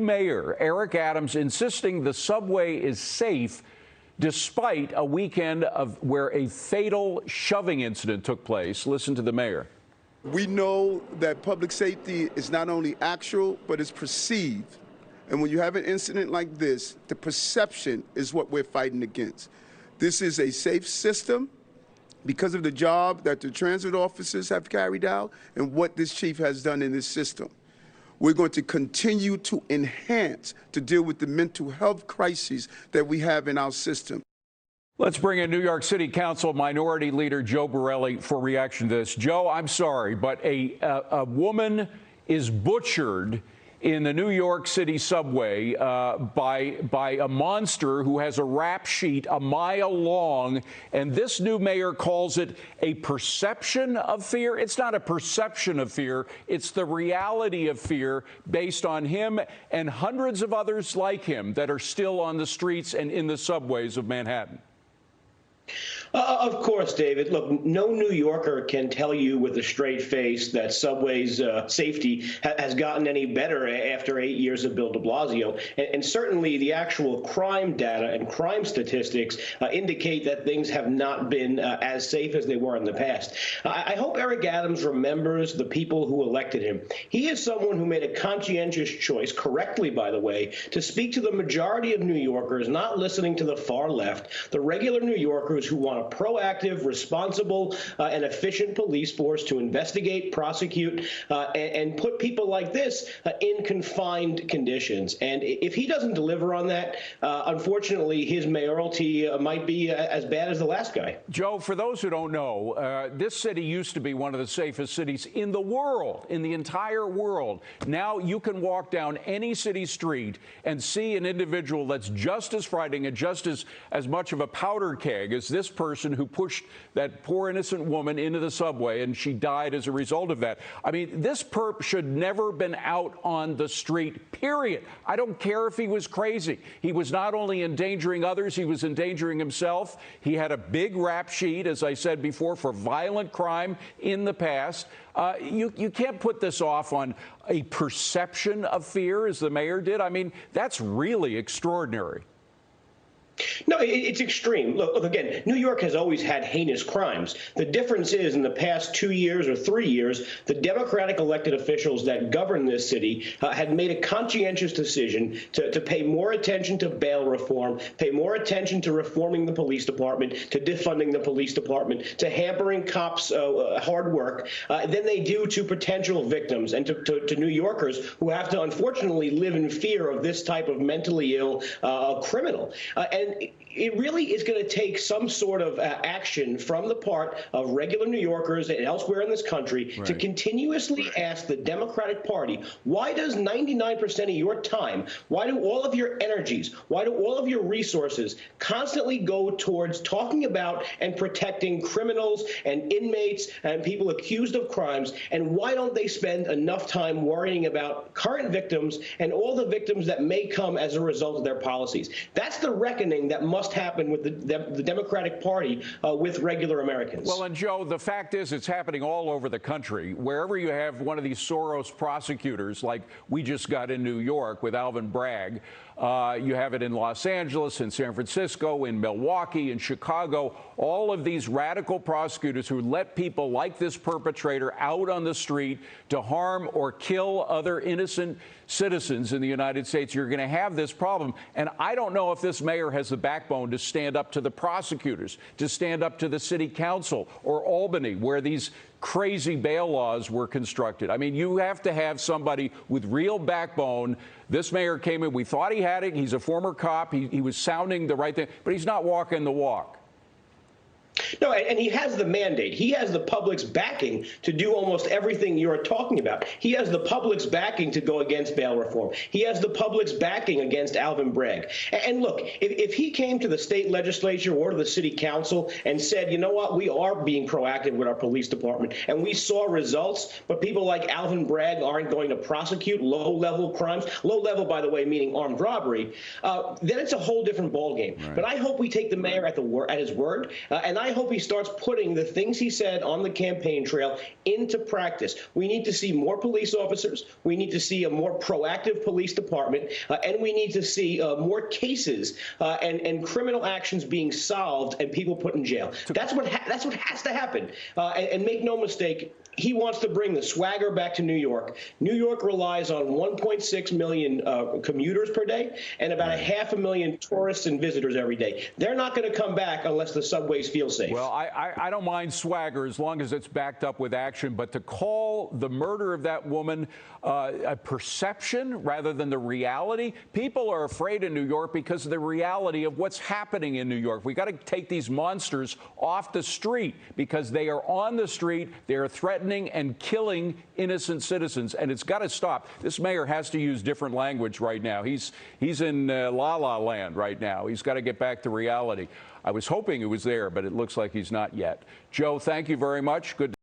Mayor Eric Adams insisting the subway is safe despite a weekend of where a fatal shoving incident took place. Listen to the mayor. We know that public safety is not only actual, but it's perceived. And when you have an incident like this, the perception is what we're fighting against. This is a safe system because of the job that the transit officers have carried out and what this chief has done in this system. We're going to continue to enhance to deal with the mental health crises that we have in our system. Let's bring in New York City Council Minority Leader Joe Borelli for reaction to this. Joe, I'm sorry, but a woman is butchered in the New York City subway by a monster who has a rap sheet a mile long, and this new mayor calls it a perception of fear. It's not a perception of fear. It's the reality of fear based on him and hundreds of others like him that are still on the streets and in the subways of Manhattan. Of course, David. Look, no New Yorker can tell you with a straight face that Subway's safety has gotten any better after 8 years of Bill de Blasio. And certainly the actual crime data and crime statistics indicate that things have not been as safe as they were in the past. I hope Eric Adams remembers the people who elected him. He is someone who made a conscientious choice, correctly, by the way, to speak to the majority of New Yorkers, not listening to the far left, the regular New Yorkers who want a proactive, responsible, and efficient police force to investigate, prosecute, and put people like this in confined conditions. And if he doesn't deliver on that, unfortunately, his mayoralty might be as bad as the last guy. Joe, for those who don't know, this city used to be one of the safest cities in the world, in the entire world. Now you can walk down any city street and see an individual that's just as frightening and just as much of a powder keg as this person who pushed that poor innocent woman into the subway, and she died as a result of that. I mean, this perp should never been out on the street, period. I don't care if he was crazy. He was not only endangering others, he was endangering himself. He had a big rap sheet, as I said before, for violent crime in the past. You can't put this off on a perception of fear, as the mayor did. I mean, that's really extraordinary. No, it's extreme. Look, again, New York has always had heinous crimes. The difference is in the past 2 years or 3 years, the Democratic elected officials that govern this city had made a conscientious decision to pay more attention to bail reform, pay more attention to reforming the police department, to defunding the police department, to hampering cops' hard work than they do to potential victims and to New Yorkers who have to unfortunately live in fear of this type of mentally ill criminal. And it really is going to take some sort of action from the part of regular New Yorkers and elsewhere in this country to continuously ask the Democratic Party, why does 99% of your time, why do all of your energies, why do all of your resources constantly go towards talking about and protecting criminals and inmates and people accused of crimes, and why don't they spend enough time worrying about current victims and all the victims that may come as a result of their policies? That's the reckoning that must happen with the Democratic Party with regular Americans. Well, and Joe, the fact is it's happening all over the country. Wherever you have one of these Soros prosecutors, like we just got in New York with Alvin Bragg, you have it in Los Angeles, in San Francisco, in Milwaukee, in Chicago, all of these radical prosecutors who let people like this perpetrator out on the street to harm or kill other innocent citizens in the United States. You're going to have this problem. And I don't know if this mayor has the backbone to stand up to the prosecutors, to stand up to the city council or Albany, where these crazy bail laws were constructed. I mean, you have to have somebody with real backbone. This mayor came in, we thought he had it. He's a former cop. He was sounding the right thing, but he's not walking the walk. No, and he has the mandate. He has the public's backing to do almost everything you're talking about. He has the public's backing to go against bail reform. He has the public's backing against Alvin Bragg. And look, if he came to the state legislature or to the city council and said, you know what, we are being proactive with our police department, and we saw results, but people like Alvin Bragg aren't going to prosecute low-level crimes, low-level, by the way, meaning armed robbery, then it's a whole different ballgame. Right. But I hope we take the mayor at his word, and I hope hope he starts putting the things he said on the campaign trail into practice. We need to see more police officers. We need to see a more proactive police department, and we need to see more cases and criminal actions being solved and people put in jail. That's what has to happen. And make no mistake, he wants to bring the swagger back to New York. New York relies on 1.6 million commuters per day and about 500,000 tourists and visitors every day. They're not going to come back unless the subways feel safe. Well, I don't mind swagger as long as it's backed up with action. But to call the murder of that woman a perception rather than the reality, people are afraid in New York because of the reality of what's happening in New York. We got to take these monsters off the street because they are on the street. They are threatening and killing innocent citizens, and it's got to stop. This mayor has to use different language right now. He's in la la land right now. He's got to get back to reality. I was hoping it was there, but it looks like he's not yet. Joe, thank you very much. Good.